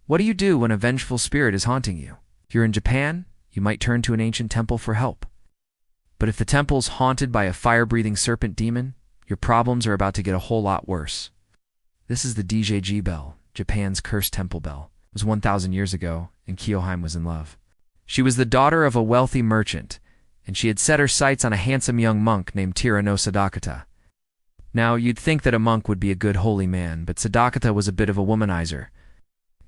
What do you do when a vengeful spirit is haunting you? If you're in Japan, you might turn to an ancient temple for help. But if the temple's haunted by a fire-breathing serpent demon, your problems are about to get a whole lot worse. This is the Dōjō-ji bell, Japan's cursed temple bell. It was 1,000 years ago, and Kiyohime was in love. She was the daughter of a wealthy merchant, and she had set her sights on a handsome young monk named Tira no Sadakata. Now, you'd think that a monk would be a good holy man, but Sadakata was a bit of a womanizer.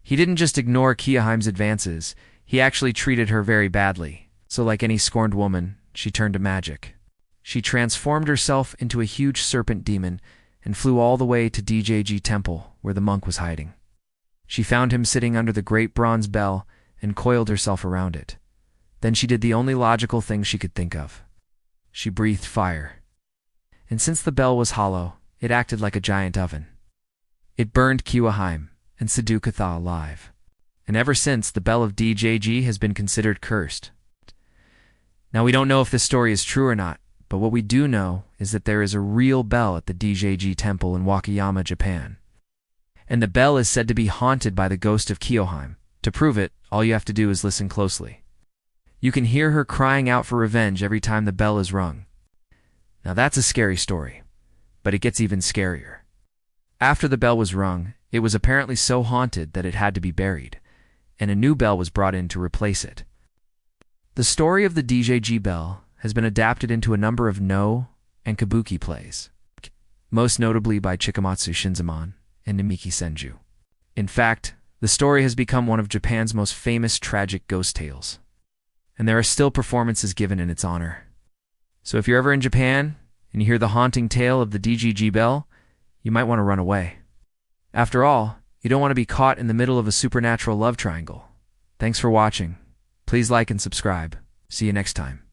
He didn't just ignore Kiyohime's advances, he actually treated her very badly. So like any scorned woman, she turned to magic. She transformed herself into a huge serpent demon and flew all the way to Dōjō-ji temple, where the monk was hiding. She found him sitting under the great bronze bell and coiled herself around it. Then she did the only logical thing she could think of. She breathed fire. And since the bell was hollow, it acted like a giant oven. It burned Kiyohime and Sadakata alive. And ever since, the bell of Dōjō-ji has been considered cursed. Now, we don't know if this story is true or not, but what we do know is that there is a real bell at the Dōjō-ji temple in Wakayama, Japan. And the bell is said to be haunted by the ghost of Kiyohime. To prove it, all you have to do is listen closely. You can hear her crying out for revenge every time the bell is rung. Now that's a scary story, but it gets even scarier. After the bell was rung, it was apparently so haunted that it had to be buried, and a new bell was brought in to replace it. The story of the Dōjō-ji bell has been adapted into a number of no and kabuki plays, most notably by Chikamatsu Shinzaemon and Namiki Senju. In fact, the story has become one of Japan's most famous tragic ghost tales, and there are still performances given in its honor. So if you're ever in Japan and you hear the haunting tale of the Dōjō-ji bell, you might want to run away. After all, you don't want to be caught in the middle of a supernatural love triangle. Thanks for watching. Please like and subscribe. See you next time.